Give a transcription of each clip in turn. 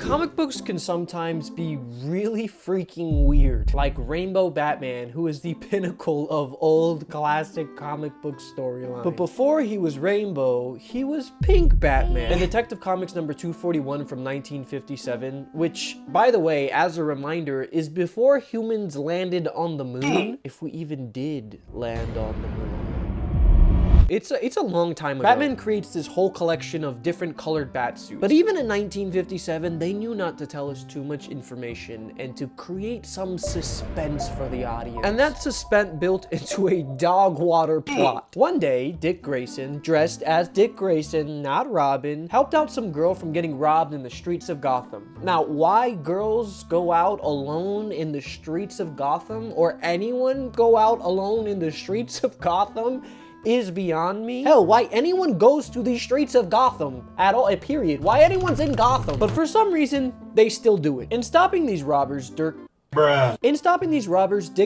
Comic books can sometimes be really freaking weird, like Rainbow Batman, who is the pinnacle of old classic comic book storyline. But before he was Rainbow, he was Pink Batman. In Detective Comics number 241 from 1957, which, by the way, as a reminder, is before humans landed on the moon, if we even did land on the moon. It's a long time ago. Batman creates this whole collection of different colored bat suits. But even in 1957, they knew not to tell us too much information and to create some suspense for the audience. And that suspense built into a dog water plot. One day, Dick Grayson, dressed as Dick Grayson, not Robin, helped out some girl from getting robbed in the streets of Gotham. Now, why girls go out alone in the streets of Gotham, or anyone go out alone in the streets of Gotham, is beyond me. Hell, why anyone goes to the streets of Gotham at all, period. Why anyone's in Gotham. But for some reason, they still do it. In stopping these robbers, Dick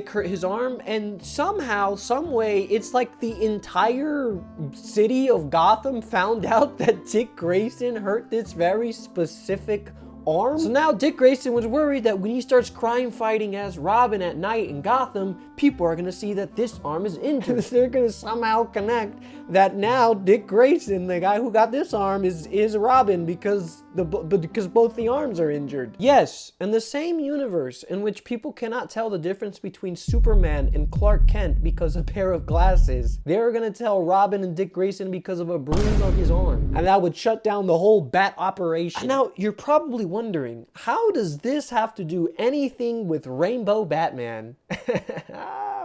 hurt his arm, and somehow, some way, it's like the entire city of Gotham found out that Dick Grayson hurt this very specific arm. So now Dick Grayson was worried that when he starts crime fighting as Robin at night in Gotham, people are gonna see that this arm is injured. They're gonna somehow connect that now Dick Grayson, the guy who got this arm, is Robin because both the arms are injured. Yes, in the same universe in which people cannot tell the difference between Superman and Clark Kent because of a pair of glasses, they're gonna tell Robin and Dick Grayson because of a bruise on his arm. And that would shut down the whole Bat operation. Now, you're probably wondering, how does this have to do anything with Rainbow Batman?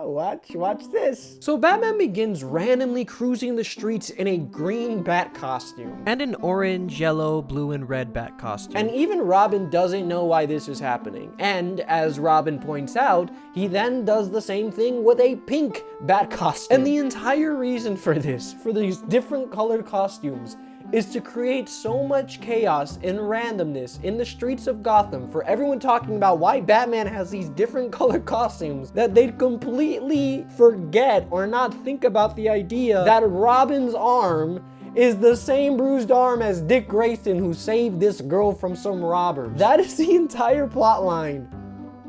Watch this. So Batman begins randomly cruising the streets in a green bat costume. And an orange, yellow, blue, and red bat costume. And even Robin doesn't know why this is happening. And as Robin points out, he then does the same thing with a pink bat costume. And the entire reason for this, for these different colored costumes, is to create so much chaos and randomness in the streets of Gotham for everyone talking about why Batman has these different colored costumes that they'd completely forget or not think about the idea that Robin's arm is the same bruised arm as Dick Grayson who saved this girl from some robbers. That is the entire plot line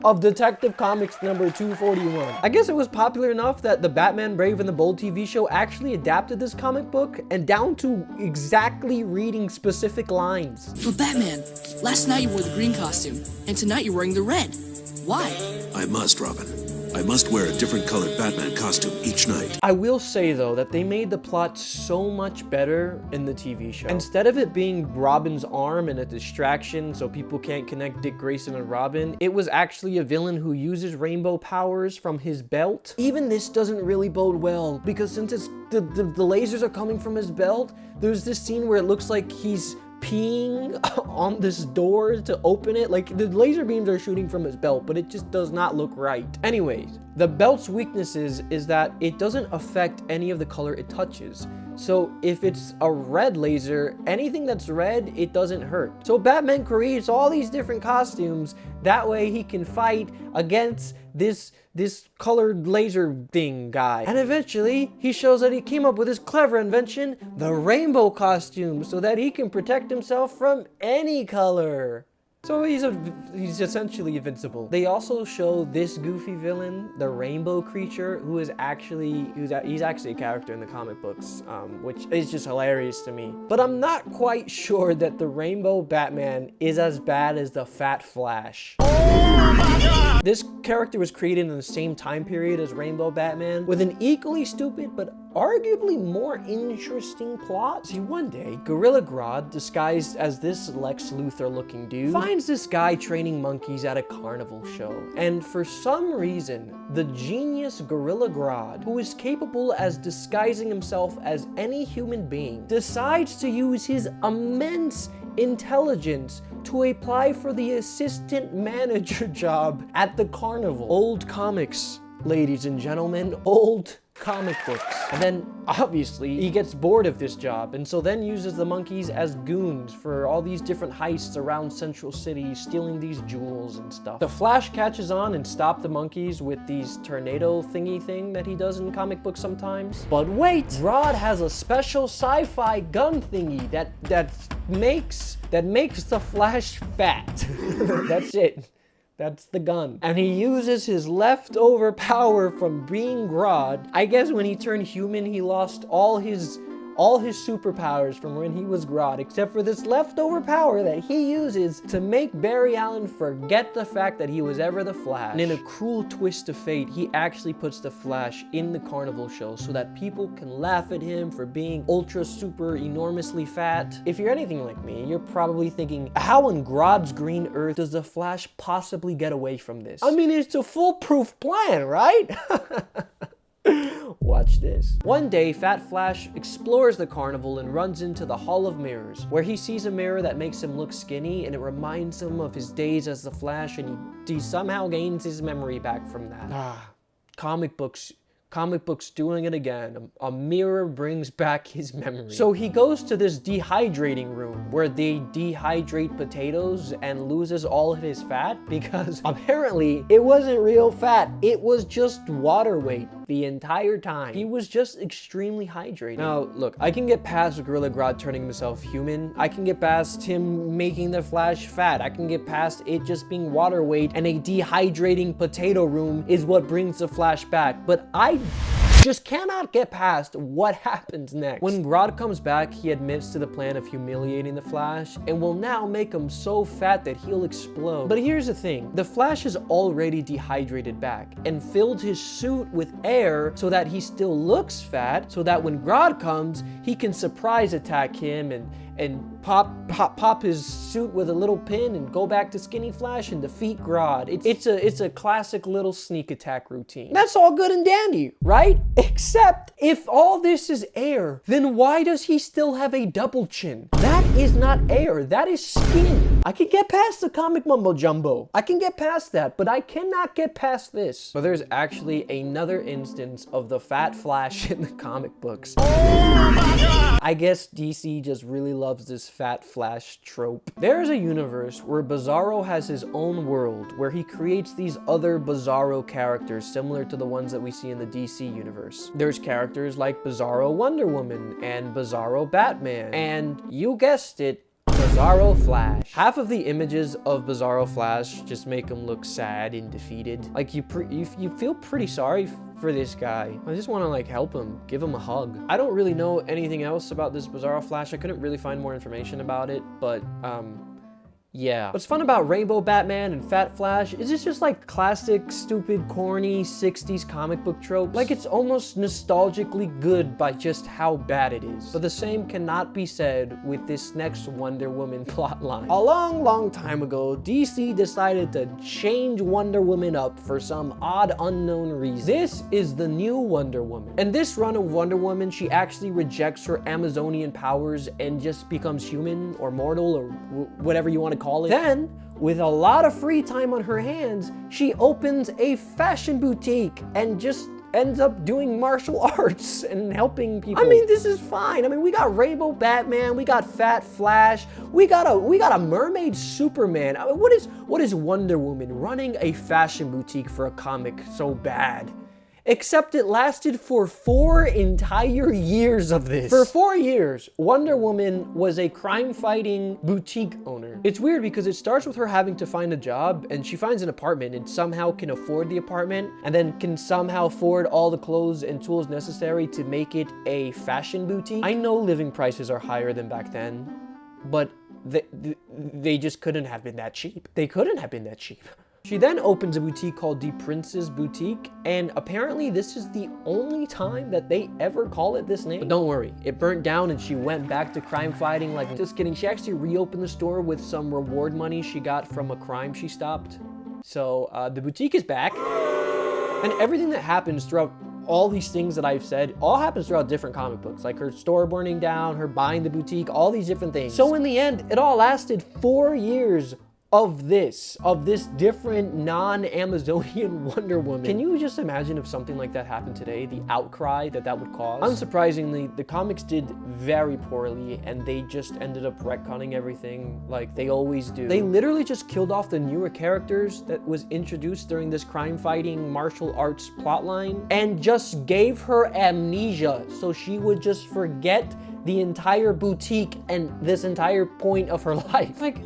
of Detective Comics number 241. I guess it was popular enough that the Batman Brave and the Bold TV show actually adapted this comic book, and down to exactly reading specific lines. But Batman, last night you wore the green costume, and tonight you're wearing the red. Why? I must, Robin. I must wear a different colored Batman costume each night. I will say though that they made the plot so much better in the TV show. Instead of it being Robin's arm and a distraction so people can't connect Dick Grayson and Robin, it was actually a villain who uses rainbow powers from his belt. Even this doesn't really bode well, because since the lasers are coming from his belt, there's this scene where it looks like he's peeing on this door to open it. Like, the laser beams are shooting from his belt, but it just does not look right. Anyways, the belt's weaknesses is that it doesn't affect any of the color it touches. So if it's a red laser, anything that's red, it doesn't hurt. So Batman creates all these different costumes, that way he can fight against this colored laser thing guy. And eventually, he shows that he came up with this clever invention, the rainbow costume, so that he can protect himself from any color. So he's essentially invincible. They also show this goofy villain, the rainbow creature, who is actually, he's actually a character in the comic books, which is just hilarious to me. But I'm not quite sure that the Rainbow Batman is as bad as the Fat Flash. Oh my God! This character was created in the same time period as Rainbow Batman, with an equally stupid but arguably more interesting plot. See, one day, Gorilla Grodd, disguised as this Lex Luthor looking dude, finds this guy training monkeys at a carnival show. And for some reason, the genius Gorilla Grodd, who is capable as disguising himself as any human being, decides to use his immense intelligence to apply for the assistant manager job at the carnival. Old comics, ladies and gentlemen, old comic books. And then obviously he gets bored of this job, and so then uses the monkeys as goons for all these different heists around Central City, stealing these jewels and stuff. The Flash catches on and stops the monkeys with these tornado thingy thing that he does in comic books sometimes. But wait, Grodd has a special sci-fi gun thingy that makes the Flash fat. That's it. That's the gun. And he uses his leftover power from being Grodd. I guess when he turned human, he lost all his superpowers from when he was Grodd, except for this leftover power that he uses to make Barry Allen forget the fact that he was ever the Flash. And in a cruel twist of fate, he actually puts the Flash in the carnival show so that people can laugh at him for being ultra super enormously fat. If you're anything like me, you're probably thinking, how in Grodd's green earth does the Flash possibly get away from this? I mean, it's a foolproof plan, right? Watch this. One day, Fat Flash explores the carnival and runs into the Hall of Mirrors, where he sees a mirror that makes him look skinny, and it reminds him of his days as the Flash, and he somehow gains his memory back from that. Comic books doing it again. A mirror brings back his memory. So he goes to this dehydrating room where they dehydrate potatoes and loses all of his fat, because apparently it wasn't real fat. It was just water weight the entire time. He was just extremely hydrated. Now, look, I can get past Gorilla Grodd turning himself human. I can get past him making the Flash fat. I can get past it just being water weight, and a dehydrating potato room is what brings the Flash back. But I just cannot get past what happens next. When Grodd comes back, he admits to the plan of humiliating the Flash and will now make him so fat that he'll explode. But here's the thing, the Flash is already dehydrated back and filled his suit with air so that he still looks fat, so that when Grodd comes, he can surprise attack him and pop his suit with a little pin and go back to Skinny Flash and defeat Grodd. It's a classic little sneak attack routine. That's all good and dandy, right? Except if all this is air, then why does he still have a double chin? That is not air, that is skin. I can get past the comic mumbo jumbo. I can get past that, but I cannot get past this. But there's actually another instance of the Fat Flash in the comic books. Oh my God! I guess DC just really loves this Fat Flash trope. There's a universe where Bizarro has his own world, where he creates these other Bizarro characters similar to the ones that we see in the DC universe. There's characters like Bizarro Wonder Woman and Bizarro Batman, and you guessed it, Bizarro Flash. Half of the images of Bizarro Flash just make him look sad and defeated. Like you feel pretty sorry for this guy. I just want to like help him, give him a hug. I don't really know anything else about this Bizarro Flash. I couldn't really find more information about it, but yeah. What's fun about Rainbow Batman and Fat Flash is it's just like classic, stupid, corny 60s comic book tropes. Like it's almost nostalgically good by just how bad it is. But the same cannot be said with this next Wonder Woman plotline. A long time ago, DC decided to change Wonder Woman up for some odd unknown reason. This is the new Wonder Woman. And this run of Wonder Woman, she actually rejects her Amazonian powers and just becomes human or mortal or whatever you want to call it. Then, with a lot of free time on her hands, she opens a fashion boutique and just ends up doing martial arts and helping people. I mean, this is fine. I mean, we got Rainbow Batman, we got Fat Flash, we got a mermaid Superman. I mean, what is Wonder Woman running a fashion boutique for a comic so bad? Except it lasted for 4 entire years of this. For 4 years, Wonder Woman was a crime-fighting boutique owner. It's weird because it starts with her having to find a job, and she finds an apartment and somehow can afford the apartment, and then can somehow afford all the clothes and tools necessary to make it a fashion boutique. I know living prices are higher than back then, but they just couldn't have been that cheap. They couldn't have been that cheap. She then opens a boutique called The Prince's Boutique, and apparently this is the only time that they ever call it this name. But don't worry, it burnt down and she went back to crime fighting. Like, just kidding, she actually reopened the store with some reward money she got from a crime she stopped. So the boutique is back, and everything that happens throughout all these things that I've said all happens throughout different comic books, like her store burning down, her buying the boutique, all these different things. So in the end, it all lasted 4 years of this different non-Amazonian Wonder Woman. Can you just imagine if something like that happened today? The outcry that would cause? Unsurprisingly, the comics did very poorly, and they just ended up retconning everything like they always do. They literally just killed off the newer characters that was introduced during this crime-fighting martial arts plotline, and just gave her amnesia so she would just forget the entire boutique and this entire point of her life. Like,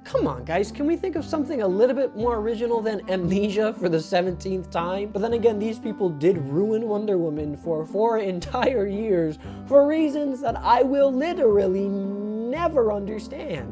come on, guys, can we think of something a little bit more original than amnesia for the 17th time? But then again, these people did ruin Wonder Woman for 4 entire years for reasons that I will literally never understand.